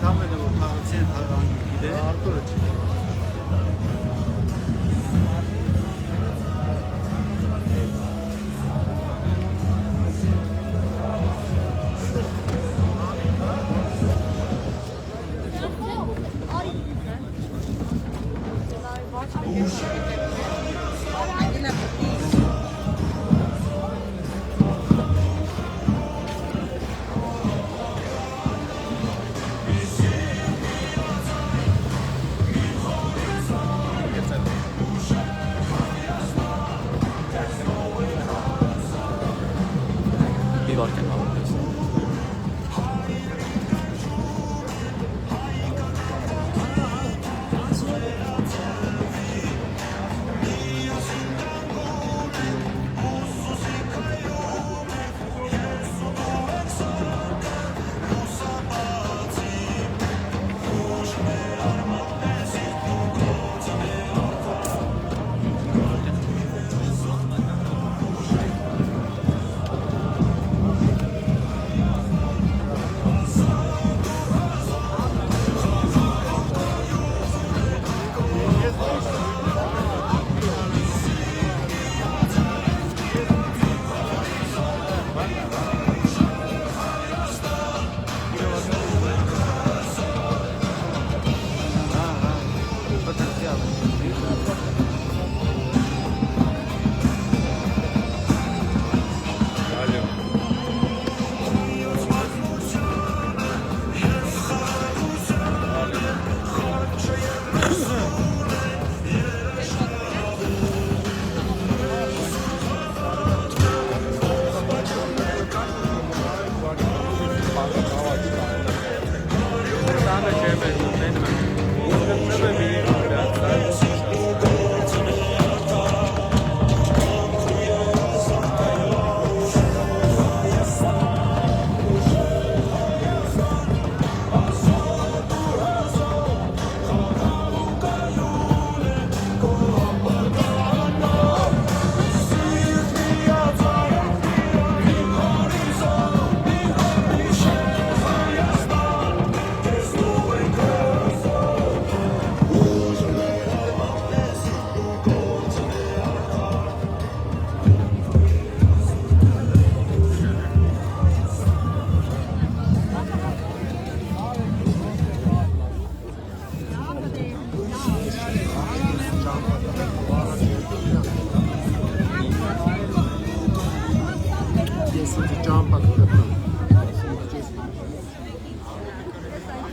Kamera bu tavsiye hangi de Artur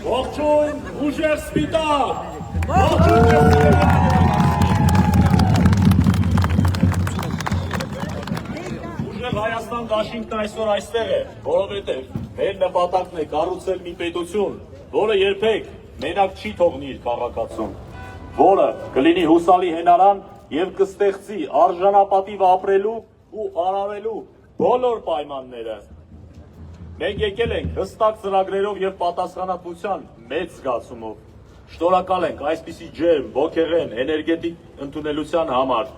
Ողջույն, ուժեղ սպիտակ, ուժեղ Հայաստան դաշինքն այսօր այստեղ է, որովհետև մեր նպատակն է կառուցել մի պետություն, որը երբեք մենակ չի թողնի իր քաղաքացուն, որը կլինի հուսալի հենարան և կստեղծի արժանապատիվ ապրելու ու արարելու բոլոր պայմանները։ Մենք եկել ենք հստակ ծրագրերով և պատասխանատվության մեծ զգացումով։ Շնորհակալ ենք այսպիսի ջերմ, ոգեղեն, էներգետիկ ընդունելության համար։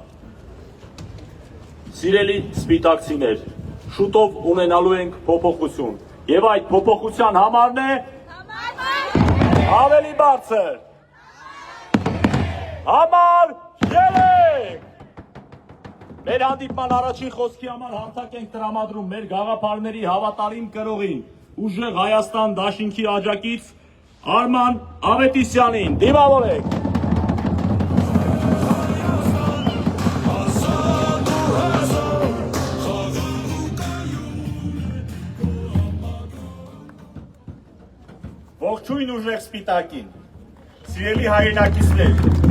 Սիրելի սպիտակցիներ, շուտով ունենալու ենք փոփոխություն, և այդ փոփոխության համարն է ավելի բարձր։ Համար 3։ Մեր հանդիպման առաջին խոսքի համար հարթակ ենք տրամադրում մեր գաղափարների հավատարիմ կրողին, ուժեղ Հայաստան դաշինքի աջակից Արման Ավետիսյանին, դիմավորեք։ Ողջույն ուժեղ սպիտակին, սիրելի հայրենակիցներ,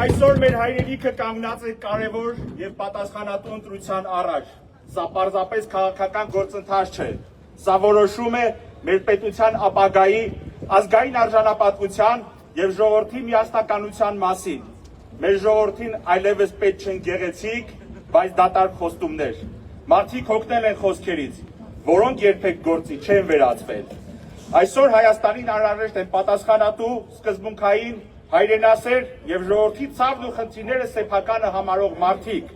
այսօր մեր հայրենիքը կանգնած է կարևոր և պատասխանատու ընտրության առաջ։ Սա պարզապես քաղաքական գործընթաց չէ։ Սա որոշում է մեր պետության ապագայի, ազգային արժանապատվության և ժողովրդի միասնականության մասին։ Մեր ժողովրդին այլևս պետք չեն գեղեցիկ, բայց դատարկ խոստումներ։ Մարդիկ հոգնել են խոսքերից, որոնք երբեք գործի չեն վերածվել։ Այսօր Հայաստանին անհրաժեշտ են պատասխանատու, սկզբունքային, հայրենասեր և ժողովրդի ցավն ու խնդիրները սեփականը համարող մարդիկ։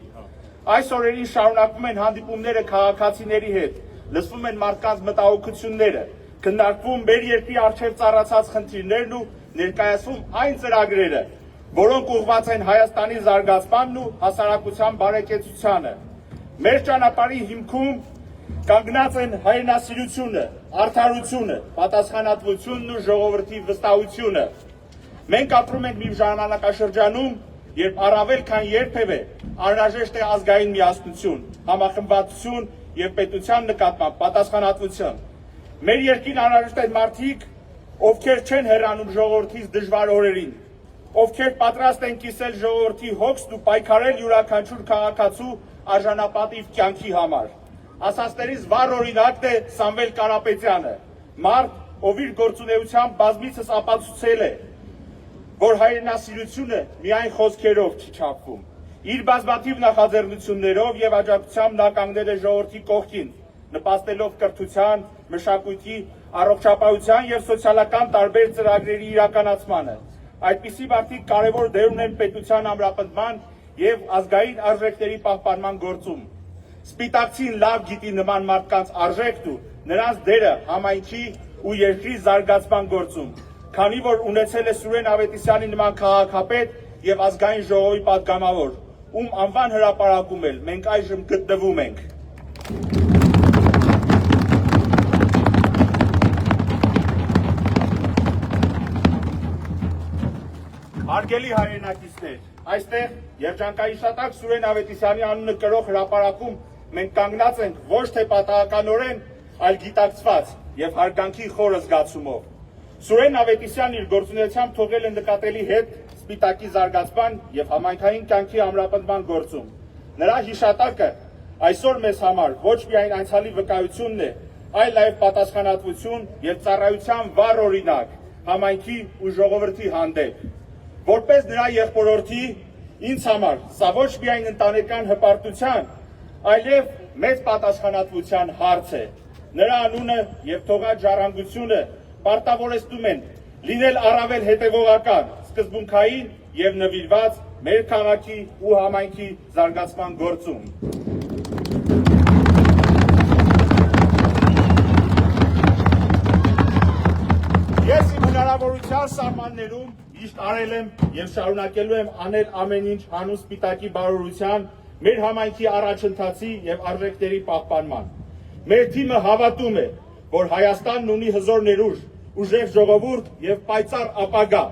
Այս օրերին շարունակվում են հանդիպումները քաղաքացիների հետ, լսվում են մարդկանց մտահոգությունները, քննարկվում մեր երկրի առջև ծառացած խնդիրներն ու ներկայացվում այն ծրագրերը, որոնք ուղղված են Հայաստանի զարգացմանն ու հասարակության բարեկեցությանը։ Մեր ճանապարհի հիմքում կանգնած են հայրենասիրությունը, արդարությունը, պատասխանատվությունն ու ժողովրդի վստահությունը։ Մենք ապրում ենք մի ժամանակաշրջանում, երբ առավել քան երբևէ անհրաժեշտ է ազգային միասնություն, համախմբվածություն եւ պետության նկատմամբ պատասխանատվություն։ Մեր երկրին անհրաժեշտ են մարդիկ, ովքեր չեն հեռանում ժողովրդից դժվար օրերին, ովքեր պատրաստ են կիսել ժողովրդի հոգսն ու պայքարել յուրաքանչյուր քաղաքացու արժանապատիվ կյանքի համար։ Ասածներից վառ օրինակն է Սամվել Կարապետյանը, մարդ, ով իր գործունեությամբ բազմիցս ապացուցել է, որ հայրենասիրությունը միայն խոսքերով չի չափվում։ Իր բազմաթիվ նախաձեռնություններով եւ աջակցությամբ նա կանգնել է ժողովրդի կողքին, նպաստելով կրթության, մշակույթի, առողջապահության եւ սոցիալական տարբեր ծրագրերի իրականացմանը։ Այդպիսի մարդիկ կարևոր դեր ունեն պետության ամրապնդման եւ ազգային արժեքների պահպանման գործում։ Սպիտակցին լավ գիտի նման մարդկանց արժեքն ու նրանց դերը համայնքի ու երկրի զարգացման գործում, քանի որ ունեցել է Սուրեն Ավետիսյանի նման քաղաքապետ եւ ազգային ժողովի պատգամավոր, ում անվան հրապարակում էլ մենք այժմ գտնվում ենք։ Հարգելի հայրենակիցներ, այստեղ երջանկայիշատակ Սուրեն Ավետիսյանի անունը կրող հրապարակում մենք կանգնած ենք ոչ թե պատահականորեն, այլ գիտակցված եւ հարգանքի խորը զգացումով։ Սուրեն Ավետիսյանն իր գործունեությամբ թողել է նկատելի հետ սպիտակի զարգացման եւ համայնքային կյանքի ամրապնդման գործում։ Նրա հիշատակը այսօր մեզ համար ոչ միայն անցյալի վկայությունն է, այլ նաեւ պատասխանատվություն եւ ծառայության վառ օրինակ համայնքի ու ժողովրդի հանդեպ։ Որպես նրա եղբորորդի, ինձ համար սա ոչ միայն ընտանեկան հպարտության, այլև մեծ պատասխանատվության հարց է։ Նրա անունը եւ թողած ժառանգությունը պարտավորեցնում են լինել առավել հետևողական, սկզբունքային եւ նվիրված մեր քաղաքի ու համայնքի զարգացման գործում։ Ես իմ հնարավորության սահմաններում միշտ արել եմ եւ շարունակելու եմ անել ամեն ինչ հանուն սպիտակի բարօրության, մեր համայնքի առաջընթացի եւ արժեքների պահպանման։ Մեր թիմը հավատում է, որ Հայաստանն ունի հզոր ներուժ, ուժեղ ժողովուրդ եւ պայծառ ապագա։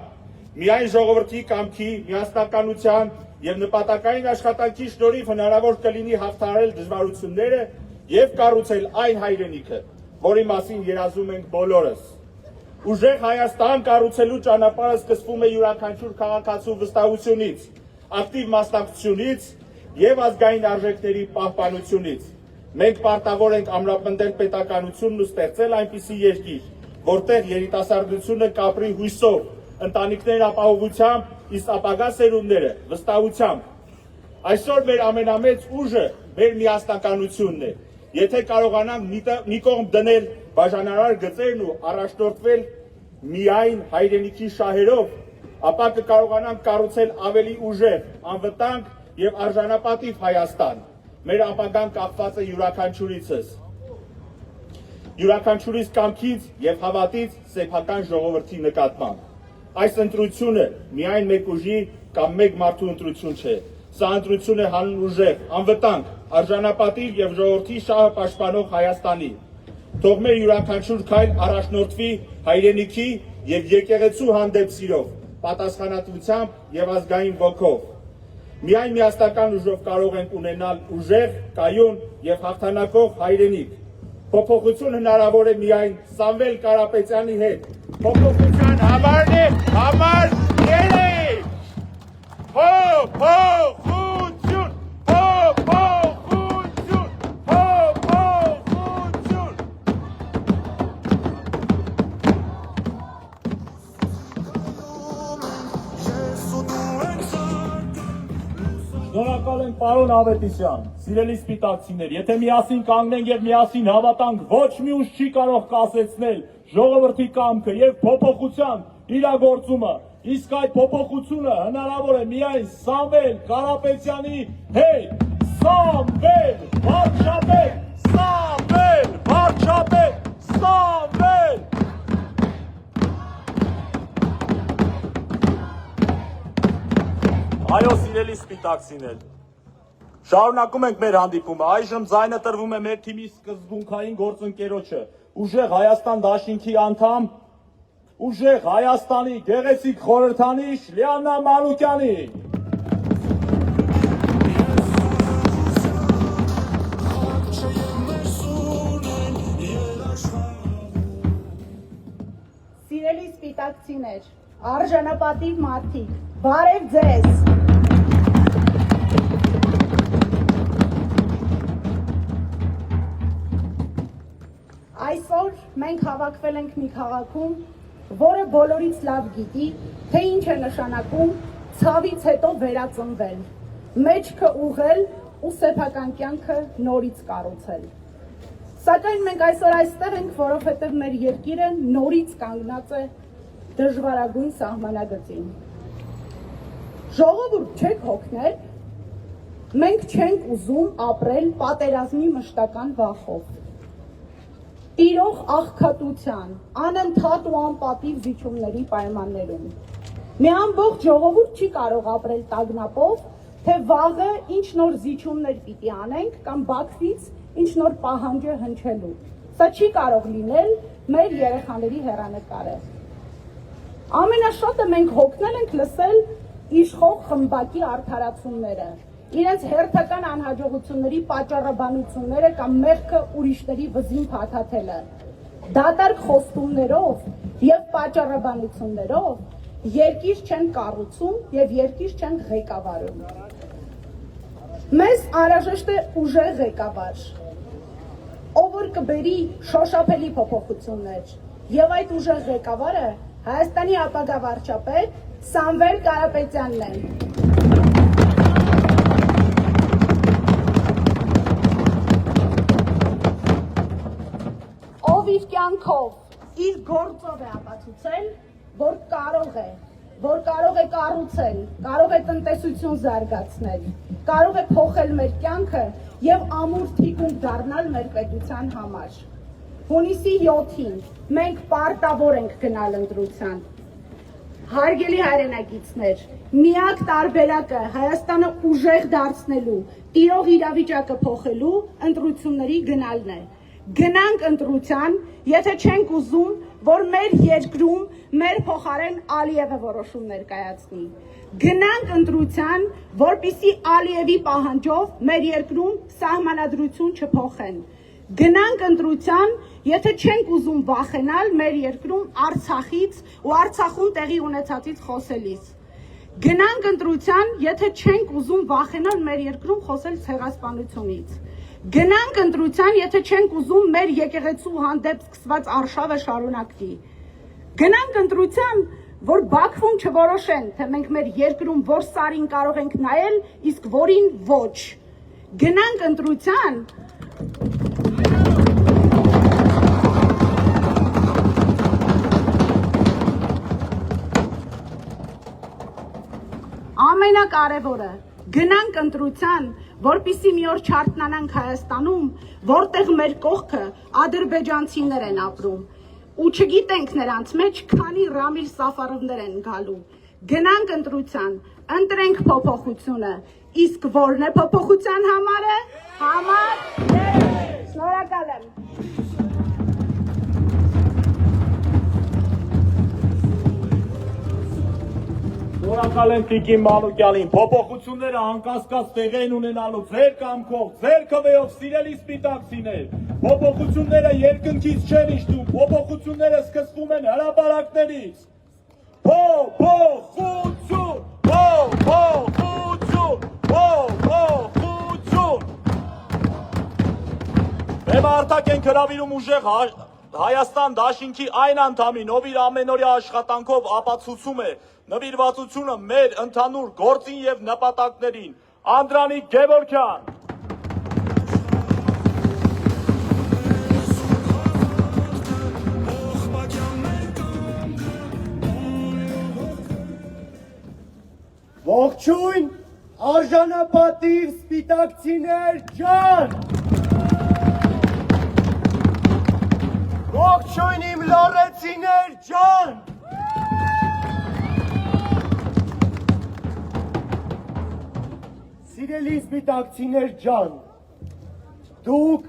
Միայն ժողովրդի կամքի, միասնականության եւ նպատակային աշխատանքի շնորհիվ հնարավոր կլինի հաղթահարել դժվարությունները եւ կառուցել այն հայրենիքը, որի մասին երազում ենք բոլորս։ Ուժեղ Հայաստան կառուցելու ճանապարհը սկսվում է յուրաքանչյուր քաղաքացու վստահությունից, ակտիվ մասնակցությունից եւ ազգային արժեքների պահպանությունից։ Մենք պարտավոր ենք ամրապնդել պետականությունն ու ստեղծել այնպիսի երկիր, որտեղ երիտասարդությունը կապրի հույսով, ընտանիքներն ապահովությամբ, իսկ ապագա սերունդները վստահությամբ։ Այսօր մեր ամենամեծ ուժը մեր միասնականությունն է։ Եթե կարողանանք մի կողմ դնել բաժանարար գծերն ու առաջնորդվել միայն հայրենիքի շահերով, ապա կկարողանանք կառուցել ավելի ուժեղ, անվտանգ եւ արժանապատիվ Հայաստան։ Մեր ապագան կախված է յուրաքանչյուրիցս։ Յուրաքանչյուրիս կամքից եւ հավատից սեփական ժողովրդի նկատմամբ։ Այս ընտրությունը միայն մեկ ուժի կամ մեկ մարդու ընտրություն չէ։ Սա ընտրություն է հանուն ուժեղ, անվտանգ, արժանապատիվ եւ ժողովրդի շահը պաշտպանող Հայաստանի։ Թող մեր յուրաքանչյուր քայլ առաջնորդվի հայրենիքի եւ եկեղեցու հանդեպ սիրով, պատասխանատվությամբ եւ ազգային ոգով։ Միայն միասնական ուժով կարող ենք ունենալ ուժեղ, կայուն եւ հաղթանակող հայրենիք։ Փոփոխություն հնարավոր է միայն Սամվել Կարապետյանի հետ։ Փոփոխության համարն է համար 3։ Փոփոխություն, փոփոխություն, փոփոխություն։ Շնորհակալ եմ պարոն Ավետիսյան, սիրելի սպիտակցիներ, եթե միասին կանգնենք եւ միասին հավատանք, ոչ մի ուժ չի կարող կասեցնել ժողովրդի կամքը եւ փոփոխության իրագործումը, իսկ այդ փոփոխությունը հնարավոր է միայն Սամվել Կարապետյանի հետ։ Սամվել Վարչապետ, Սամվել Վարչապետ, Սամվել սիրելի սպիտակցիներ, շարունակում ենք մեր հանդիպումը, այժմ ձայնը տրվում է մեր թիմի սկզբունքային գործընկերոջը, ուժեղ Հայաստան դաշինքի անդամ, ուժեղ Հայաստանի գեղեցիկ խորհրդանիշ Լիաննա Մանուկյանի։ Սիրելի սպիտակցիներ, արժանապատիվ մարդիկ, բարև ձեզ։ Այսօր մենք հավաքվել ենք մի քաղաքում, որը բոլորից լավ գիտի, թե ինչ է նշանակում ցավից հետո վերածնվել, մեջքը ուղղել ու սեփական կյանքը նորից կառուցել։ Սակայն մենք այսօր այստեղ ենք, որովհետև մեր երկիրը նորից կանգնած է դժվարագույն սահմանագծին։ Ժողովուրդ, չեք հոգնել, մենք չենք ուզում ապրել պատերազմի մշտական վախով։ Տիրող աղքատության, անընդհատ ու անպատիվ զիջումների պայմաններում։ Մի ամբողջ ժողովուրդ չի կարող ապրել տագնապով, թե վաղը ինչ նոր զիջումներ պիտի անենք կամ Բաքվից ինչ նոր պահանջ է հնչելու։ Սա չի կարող լինել մեր երեխաների հեռանկարը։ Ամենաշատը մենք հոգնել ենք լսել իշխող խմբակի արդարացումները, իրենց հերթական անհաջողությունների պատճառաբանությունները կամ մեղքը ուրիշների վզին փաթաթելը։ Դատարկ խոստումներով եւ պատճառաբանություններով երկիր չեն կառուցում եւ երկիր չեն ղեկավարում։ Մեզ անհրաժեշտ է ուժեղ ղեկավար, ով որ կբերի շոշափելի փոփոխություններ, եւ այդ ուժեղ ղեկավարը Հայաստանի ապագա վարչապետ Սամվել Կարապետյանն է։ Ով իր կյանքով, իր գործով է ապացուցել, որ կարող է կառուցել, կարող է տնտեսություն զարգացնել, կարող է փոխել մեր կյանքը եւ ամուր թիկունք դառնալ մեր պետության համար։ Հունիսի 7-ին մենք պարտավոր ենք գնալ ընտրության։ Հարգելի հայրենակիցներ, միակ տարբերակը Հայաստանը ուժեղ դարձնելու, տիրող իրավիճակը փոխելու ընտրությունների գնալն է։ Գնանք ընտրության, եթե չենք ուզում, որ մեր երկրում մեր փոխարեն Ալիևը որոշումներ կայացնի։ Գնանք ընտրության, որպեսզի Ալիևի պահանջով մեր երկրում սահմանադրություն չփոխեն։ Գնանք ընտրության, եթե չենք ուզում վախենալ մեր երկրում Արցախից ու Արցախում տեղի ունեցածից խոսելիս։ Գնանք ընտրության, եթե չենք ուզում վախենալ մեր երկրում խոսել ցեղասպանությունից։ Գնանք ընտրության, եթե չենք ուզում մեր եկեղեցու հանդեպ սկսված արշավը շարունակվի։ Գնանք ընտրության, որ Բաքվում չորոշեն, թե մենք մեր երկրում որ սարին կարող ենք նայել, իսկ որին ոչ։ Գնանք ընտրության, ամենակարևորը, գնանք ընտրության, որպեսզի մի օր չարթնանանք Հայաստանում, որտեղ մեր կողքը ադրբեջանցիներ են ապրում, ու չգիտենք նրանց մեջ քանի Ռամիլ Սաֆարովներ են գալու։ Գնանք ընտրության, ընտրենք փոփոխությունը, իսկ որն է փոփոխության համարը։ Շնորհակալ եմ։ Շնորհակալ եմ Տիկին Մանուկյանին, փոփոխությունները անկասկած տեղի են ունենալու ձեր կամքով, ձեր քվեով, սիրելի սպիտակցիներ, փոփոխությունները երկնքից չեն իջնում, փոփոխությունները սկսվում են հրապարակներից։ Փոփոխություն, փոփոխություն, փոփոխություն։ Մենք արտակ ենք հրավիրում ուժեղ Հայաստան դաշինքի այն անդամին, ով իր ամենօրյա աշխատանքով ապացուցում է նվիրվածությունը մեր ընդհանուր գործին եւ նպատակներին, Անդրանիկ Գևորգյան։ Ողջույն, արժանապատիվ սպիտակցիներ ջան։ Ողջույն իմ լոռեցիներ ջան։ Սիրելի սպիտակցիներ ջան, դուք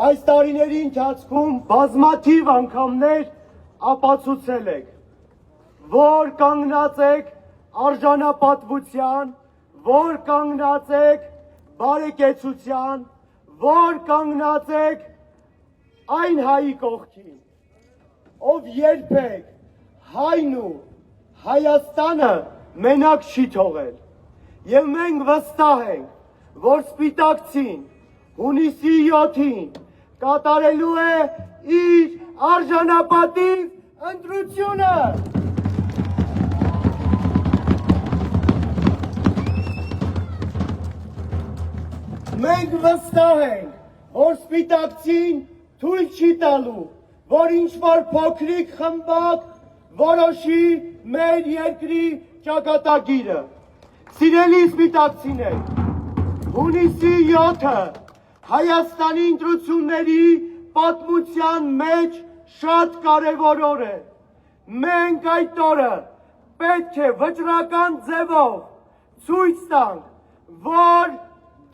այս տարիների ընթացքում բազմաթիվ անգամներ ապացուցել եք, որ կանգնած եք արժանապատվության, որ կանգնած եք բարեկեցության, որ կանգնած եք այն հայի կողքին, ով երբեք հայն ու Հայաստանը մենակ չի թողել։ Եվ մենք վստահ ենք, որ սպիտակցին հունիսի 7-ին կատարելու է իր արժանապատիվ ընտրությունը։ Մենք վստահ ենք, որ սպիտակցին թույլ չի տալու, որ ինչ-որ փոքրիկ խմբակ որոշի մեր երկրի ճակատագիրը։ Սիրելի սպիտակցիներ, հունիսի 7-ը Հայաստանի ընտրությունների պատմության մեջ շատ կարևոր օր է։ Մենք այդ օրը պետք է վճռական ձևով ցույց տանք, որ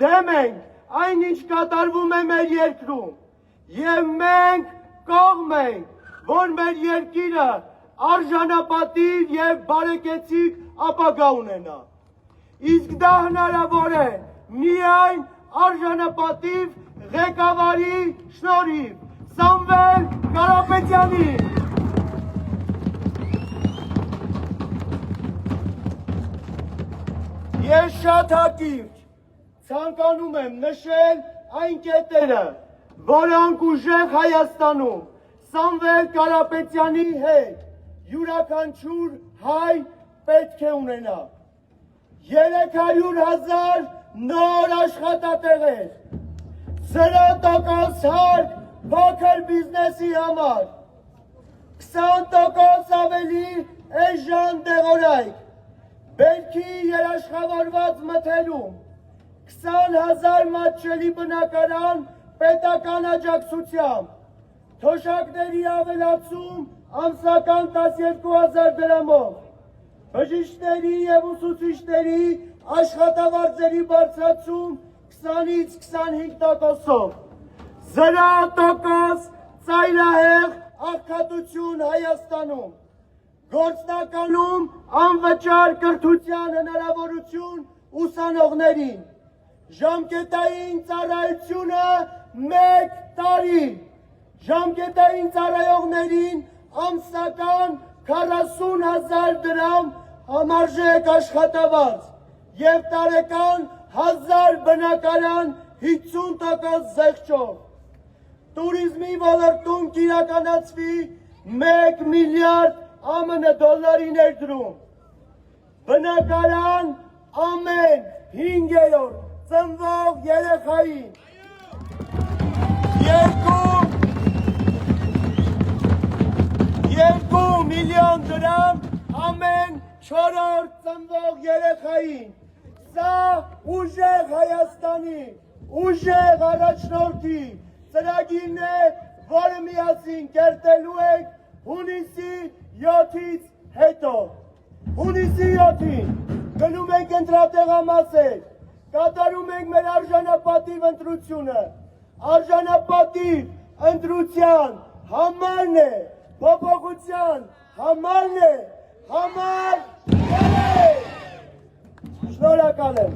դեմ ենք այն ինչ կատարվում է մեր երկրում, եւ մենք կողմ ենք, որ մեր երկիրը արժանապատիվ եւ բարեկեցիկ ապագա ունենա։ Իսկ դա հնարավոր է միայն արժանապատիվ ղեկավարի շնորհիվ, Սամվել Կարապետյանի։ Ես շատ հակիրճ ցանկանում եմ նշել այն կետերը, որոնք ուժեղ Հայաստանում Սամվել Կարապետյանի հետ յուրաքանչյուր հայ պետք է ունենա։ 300,000 նոր աշխատատեղեր, 0% հարկ փոքր բիզնեսի համար, 20% ավելի էժան դեղորայք, բերքի երաշխավորված մթերում, 20,000 մատչելի բնակարան պետական աջակցությամբ, թոշակների ավելացում ամսական 12,000 դրամով, բժիշկների և ուսուցիչների աշխատավարձերի բարձրացում 20-ից 25%-ով, 0% ծայրահեղ աղքատություն Հայաստանում, գործնականում անվճար կրթության հնարավորություն ուսանողներին, ժամկետային ծառայությունը 1 տարի, ժամկետային ծառայողներին ամսական 40,000 դրամ համարժեք աշխատավարձ և տարեկան 1000 բնակարան 50% զեղչով, տուրիզմի ոլորտում կիրականացվի 1 միլիարդ ԱՄՆ դոլարի ներդրում, բնակարան ամեն 5-րդ ծնվող երեխային, 2 միլիոն դրամ ամեն 4-րդ ծնվող երեխային։ Սա ուժեղ Հայաստանի, ուժեղ առաջնորդի ծրագիրն է, որը միասին կերտելու ենք հունիսի 7-ից հետո։ Հունիսի 7-ին գնում ենք ընտրատեղամասեր, կատարում ենք մեր արժանապատիվ ընտրությունը։ Արժանապատիվ ընտրության համարն է, փոփոխության համարն է, համար է։ Շնորհակալ եմ։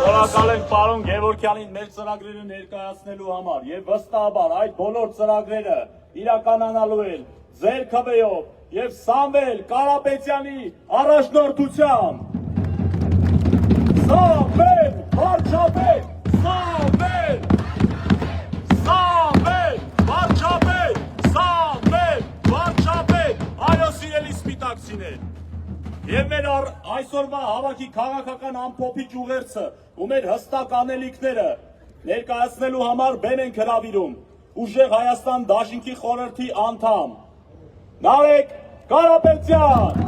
Շնորհակալ ենք պարոն Գևորգյանին մեր ծրագրերը ներկայացնելու համար եւ վստահաբար այդ բոլոր ծրագրերը իրականանալու են ձեր քվեով եւ Սամվել Կարապետյանի առաջնորդությամբ։ Սամվել վարչապետ, Սամվել, Սամվել վարչապետ, Սամվել վարչապետ, այո սիրելի սպիտակցիներ։ Եվ մեր այսօրվա հավաքի քաղաքական ամփոփիչ ուղերձը ու մեր հստակ անելիքները ներկայացնելու համար բեմ ենք հրավիրում ուժեղ Հայաստան դաշինքի խորհրդի անդամ Նարեկ Կարապետյան։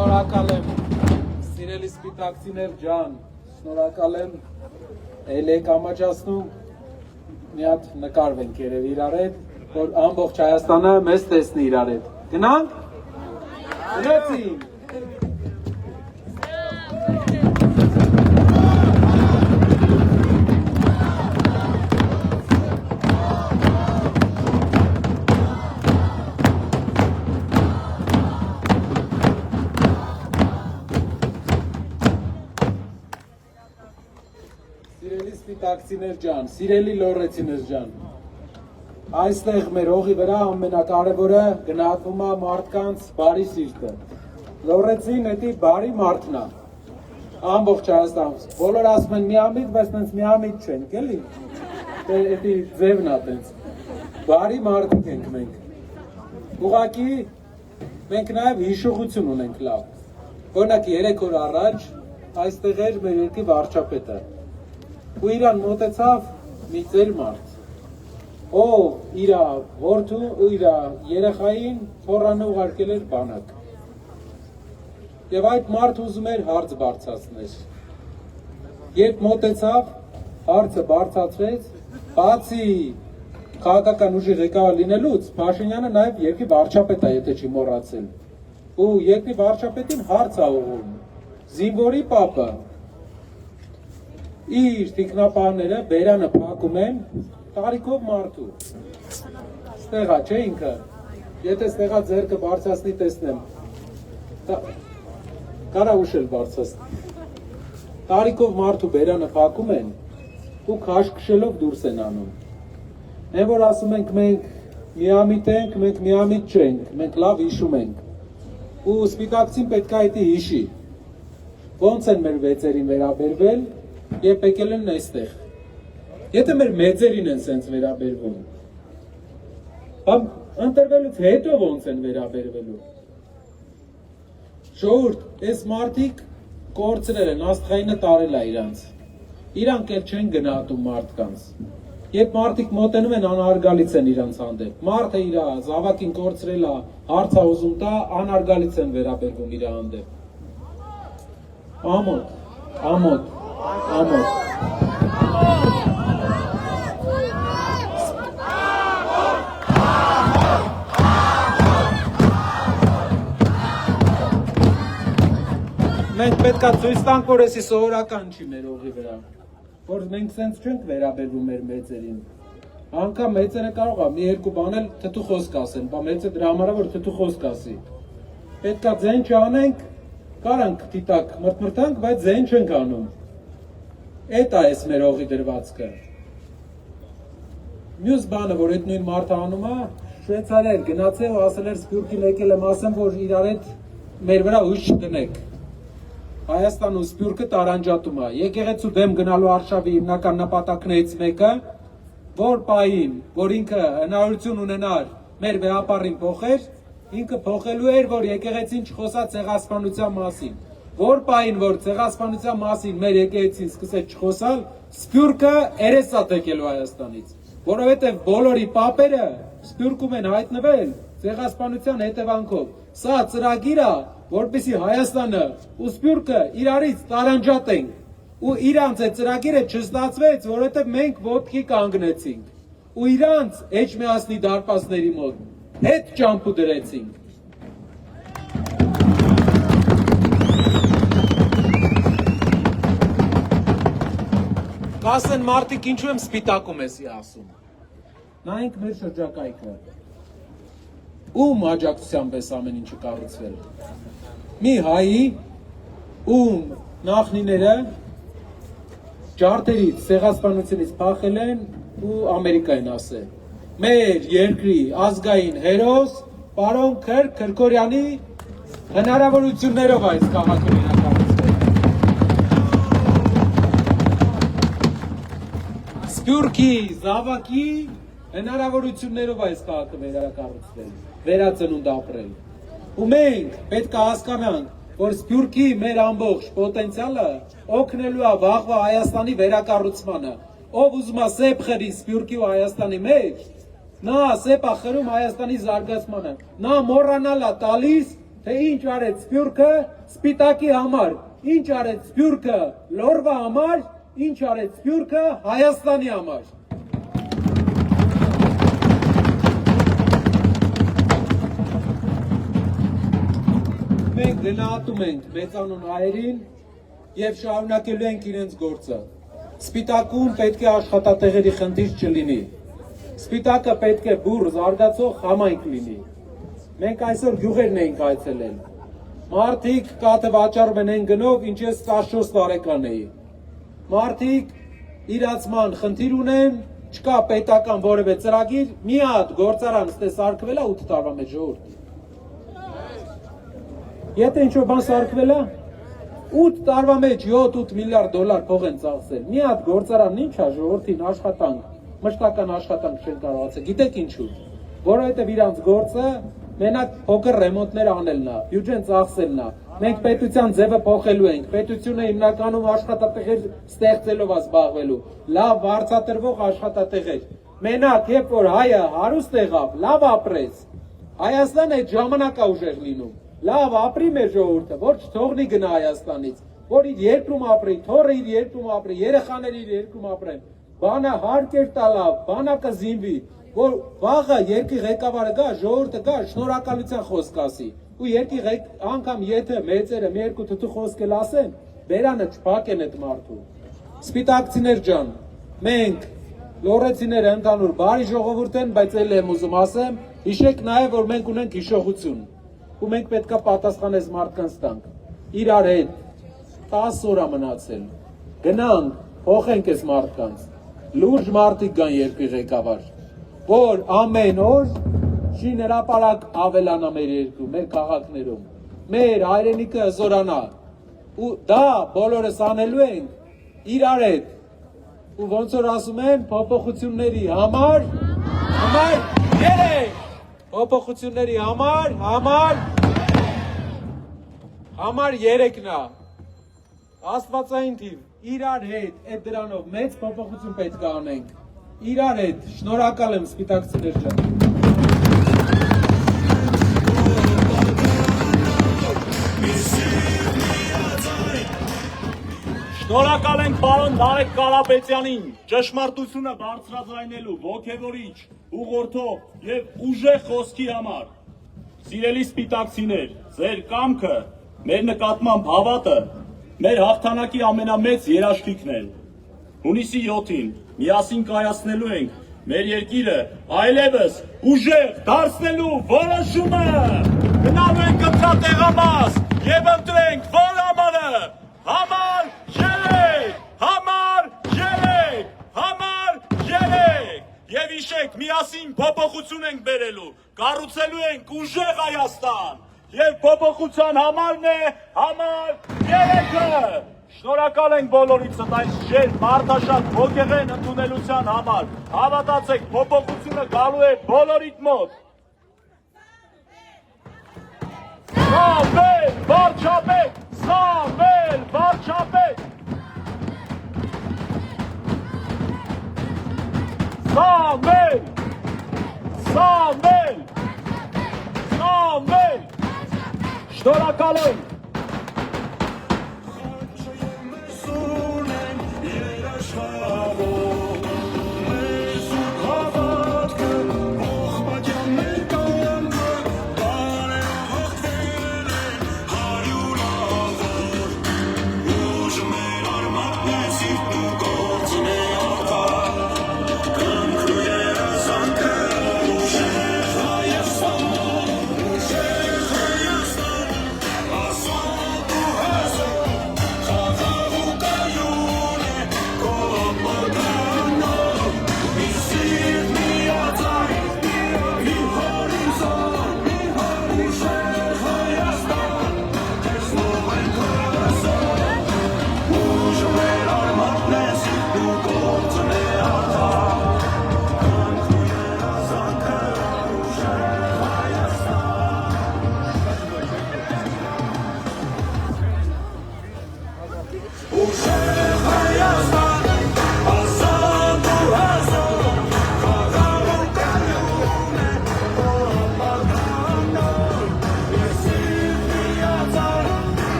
Շնորհակալ եմ, սիրելի սպիտակցիներ ջան, շնորհակալ եմ, էլ եք ամաչացնում, մի հատ նկարվենք երև իրար հետ, որ ամբողջ Հայաստանը մեզ տեսնի իրար հետ, գնանք, գնացինք, Սիրելի սպիտակցիներ ջան, սիրելի լոռեցիներ ջան, այստեղ մեր հողի վրա ամենակարևորը գնահատվում է մարդկանց բարի սիրտը։ Լոռեցին էդի բարի մարդն է, ամբողջ Հայաստանում, բոլոր ասում են միամիտ, բայց նենց միամիտ չենք, էլի, էդի ձևն է տենց, բարի մարդիկ ենք մենք, ուղղակի մենք նաև հիշողություն ունենք լավ, օրինակ 3 օր առաջ այստեղ էր մեր երկրի վարչապետը, ու իրան մոտեցավ մի ծեր մարդ, ով իր որդու ու իր երեխային թոռանը ուղարկել էր բանակ։ Եվ այդ մարդ ուզում էր հարց բարձրացնել։ Երբ մոտեցավ, հարցը բարձրացվեց, բացի քաղաքական ուժի ղեկավար լինելուց, Փաշինյանը նաև երկրի վարչապետ է, եթե չի մոռացել։ Ու երկրի վարչապետին հարց ա ուղղում, զինվորի պապը իր տիկնապահները բերանը փակում են տարիքով մարդու։ Ստեղա չէ ինքը, եթե ստեղա ձերքը բարձրացնի տեսնեմ, կարա ուշել բարձրացնի։ Տարիքով մարդու բերանը փակում են ու քաշքշելով դուրս են անում։ Են որ ասում ենք մենք միամիտ ենք, մենք միամիտ չենք, մենք լավ հիշում ենք։ Ու սպիտակցին պետք է դա հիշի։ Ոնց են մեր վեցերին վերաբերվել Եվ եկել են այստեղ, եթե մեր մեծերին են սենց վերաբերվում, ընտրվելուց հետո ոնց են վերաբերվելու, ժողովուրդ, այս մարդիկ կորցրել են, աստղայինը տարել է իրանց, իրանք էլ չեն գնահատում մարդկանց, երբ մարդիկ մոտենում են անարգալից են իրանց հանդեպ, մարդը իր զավակին կորցրել է, հարց է ուզում տա, անարգալից են վերաբերվում իր հանդեպ, ամոթ, Մենք պետք է ցույց տանք, որ էսի սովորական չի մեր հողի վրա, որ մենք սենց չենք վերաբերվում մեր մեծերին, անգամ մեծերը կարող է մի երկու բան էլ թթու խոսք ասեն, բա մեծը դրա համար է, որ թթու խոսք ասի, պետք է ձեն չանենք, կարանք դիտակ մրթմրթանք, բայց ձեն չենք անում, Էդ է ես մեր հողի դրվածքը։ Մյուս բանը, որ այդ նույն մարդը անում է, շվեցարեր գնացել ու ասել էր Սփյուռքին եկել եմ ասեմ, որ իրար հետ մեր վրա հույս չդնեք։ Հայաստան ու Սփյուռքը տարանջատում է։ Եկեղեցու դեմ գնալու արշավի հիմնական նպատակներից մեկը, որ պահին, որ ինքը հնարավորություն ունենար մեր վեհապարին փոխեր, ինքը փոխելու էր, որ եկեղեցին չխոսա ցեղասպանության մասին։ Որ պահին, որ ցեղասպանության մասին մեր եկեղեցին սկսեց չխոսալ, Սփյուռքը երես է թեքելու Հայաստանից, որովհետև բոլորի պապերը Սփյուռքում են հայտնվել ցեղասպանության հետևանքով։ Սա ծրագիր է, որպեսզի Հայաստանը ու Սփյուռքը իրարից տարանջատեն, ու իրանց այդ ծրագիրը չստացվեց, որովհետև մենք ոտքի կանգնեցինք, ու իրանց Էջմիածնի դարպասների մոտ հետ ճամփու դրեցինք։ Կասեն մարդիկ ինչու եմ սպիտակում էսի ասում, նայենք մեր շրջակայքը, ում աջակցությամբ էս ամեն ինչը կառուցվել, մի հայի, ում նախնիները ջարդերից, ցեղասպանությունից փախել են ու Ամերիկա են ասել, մեր երկրի ազգային հերոս, պարոն Քրքորյանի հնարավորություններով այս քաղաքը վերակառուցվել։ Սփյուռքի, զավակի հնարավորություններով այս քաղաքը վերակառուցվել, վերածնունդ ապրել։ Ու մենք պետք է հասկանանք, որ Սփյուռքի մեր ամբողջ պոտենցիալը օգնելու է վաղվա Հայաստանի վերակառուցմանը։ Ով ուզում է սեփ խրի Սփյուռքի ու Հայաստանի մեջ, նա սեփ է խրում Հայաստանի զարգացմանը։ Նա մոռանալ է տալիս, թե ինչ արեց Սփյուռքը Սպիտակի համար, ինչ արեց Սփյուռքը Լոռվա համար, ինչ արեց Սփյուռքը Հայաստանի համար։ Մենք գնահատում ենք մեծանուն հայերին եւ շարունակելու ենք իրենց գործը։ Սպիտակում պետք է աշխատատեղերի խնդիր չլինի։ Սպիտակը պետք է բուռ զարգացող համայնք լինի։ Մենք այսօր գյուղերն էինք այցելել։ Մարդիկ կաթը վաճառում են գնով, ինչ ես 14 տարեկան էի։ Մարդիկ իրացման խնդիր ունեն, չկա պետական որևէ ծրագիր, մի հատ գործարան ստե սարքվել է 8 տարվա մեջ ժողովուրդ։ Եթե ինչ-որ բան սարքվել է, 8 տարվա մեջ 7-8 միլիարդ դոլար փող են ծախսել։ Մի հատ գործարանն ինչ է ժողովրդին աշխատանք, մշտական աշխատանք չեն կարողացել։ Գիտեք ինչու՞։ Որովհետև իրանց գործը մենակ փոքր ռեմոնտներ անելն է, բյուջեն ծախսելն է։ Մենք պետության ձևը փոխելու ենք։ Պետությունը հիմնականում աշխատատեղեր ստեղծելով է զբաղվելու։ Լավ վարձատրվող աշխատատեղեր։ Մենակ երբ որ հայը հարուստ եղավ, լավ ապրեց։ Հայաստանը այդ ժամանակ է ուժեղ լինում։ Լավ ապրի մեր ժողովուրդը, որ չթողնի գնա Հայաստանից, որ իր երկրում ապրի, թոռը իր երկրում ապրի, երեխաները իր երկրում ապրեն, բանը հարկեր տալավ, բանակը զինվի, որ վաղը երկրի ղեկավարը գա, ժողովուրդը գա, շնորհակալության խոսք ասի, ու երկրի անգամ եթե մեծերը մի երկու թթու խոսք էլ ասեն, բերանը չփակեն այդ մարդու։ Սպիտակցիներ ջան, մենք լոռեցիները ընդհանուր բարի ժողովուրդ են, բայց էլ եմ ուզում ասեմ, հիշեք նաև, որ մենք ունենք հիշողություն։ Ու մենք պետք է պատասխանես մարդկանց տանք։ Իրար հետ 10 օր մնացել։ Գնանք, փոխենք այս մարդկանց։ Լուրջ մարդիկ կան երկրի ղեկավար, որ ամեն օր շին հրապարակ ավելանա մեր երկրում, մեր քաղաքներում, մեր հայրենիքը զորանա։ Ու դա բոլորս անելու ենք իրար հետ։ Ու ոնց որ ասում են, փոփոխությունների համար երեք։ Փոփոխությունների համար երեքն է, աստվածային թիվ, իրար հետ, այդ դրանով մեծ փոփոխություն պետք է անենք, իրար հետ, շնորհակալ եմ սպիտակցիներ ջան։ Շնորհակալ ենք պարոն Նարեկ Կարապետյանին, ճշմարտությունը բարձրաձայնելու, ոգևորիչ, ուղղորդող եւ ուժեղ խոսքի համար։ Սիրելի սպիտակցիներ, ձեր կամքը, մեր նկատմամբ հավատը, մեր հաղթանակի ամենամեծ երաշխիքն է։ Հունիսի 7-ին միասին կայացնելու ենք մեր երկիրը այլևս ուժեղ դարձնելու որոշումը։ Գնալու ենք ընտրատեղամաս եւ ընտրենք որ համարը։ Համար 3 Եվ իշեք, միասին փոփոխություն ենք բերելու, կառուցելու ենք ուժեղ Հայաստան, եւ փոփոխության համարն է համար 3-ը։ Շնորհակալ ենք բոլորիցս այս ջեր մարդաշատ ոգեղեն ընդունելության համար։ Հավատացեք, փոփոխությունը գալու է բոլորիդ մոտ։ Սամվել Վարչապետ, Սամվել Վարչապետ։ Սամվել։ Շնորհակալ եմ։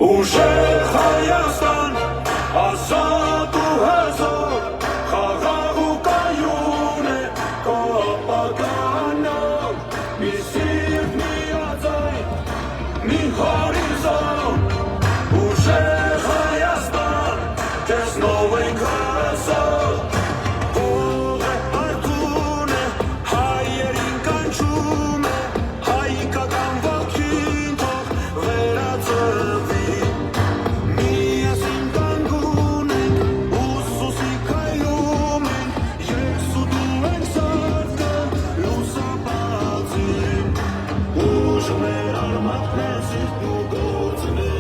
Ուժեղ Հայաստան, ազատ ու հզոր, խաղաղ ու կայուն է կապականով, մի սիրտ, մի ածայ, մի հորիզոն, ուժեղ Հայաստան, տեսնով ենք հասող, հող է արթուն է, հայերին կանչում է, հայկական ոգին թող վերածվի, միասին կանգուն ենք, ուսուսի քայլում ենք, երկսուդու ենք սարքը լուսաբացին, ուժներ արմատներ սիրտ ու գործներ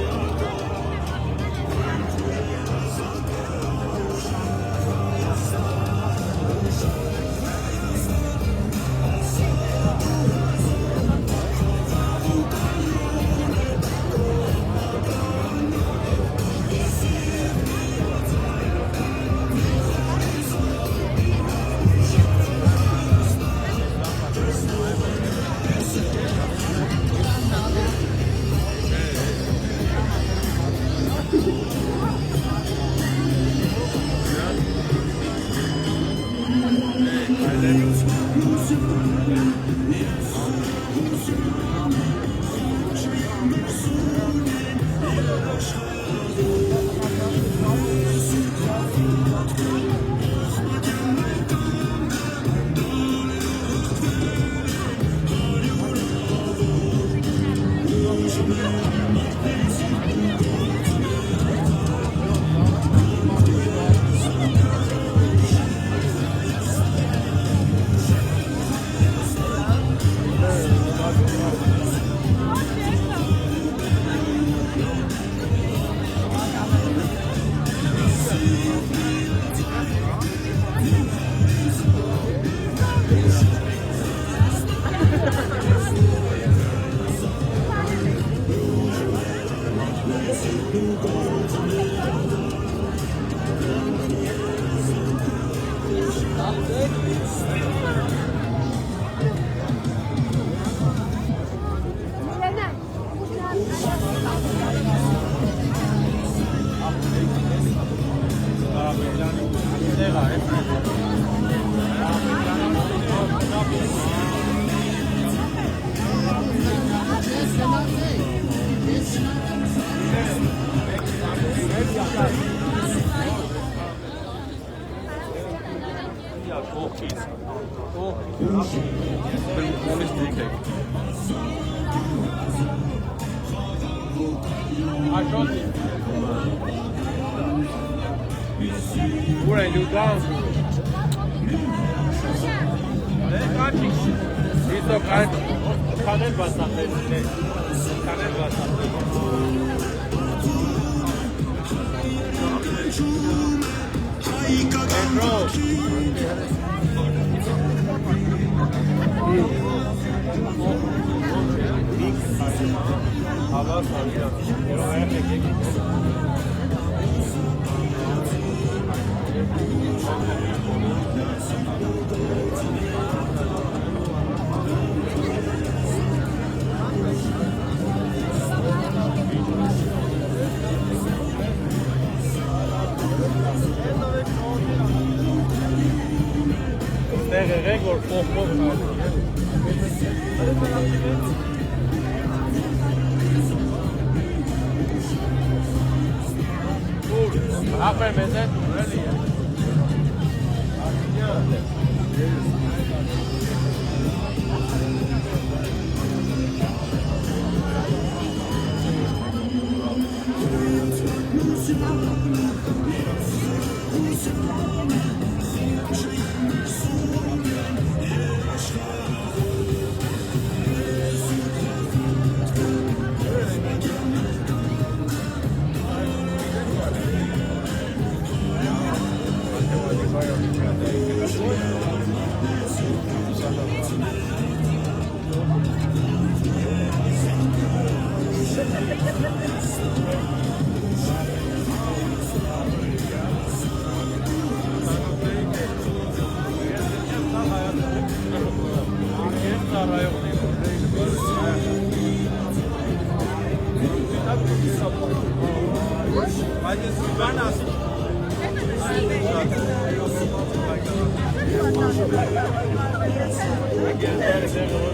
Եկել դարձել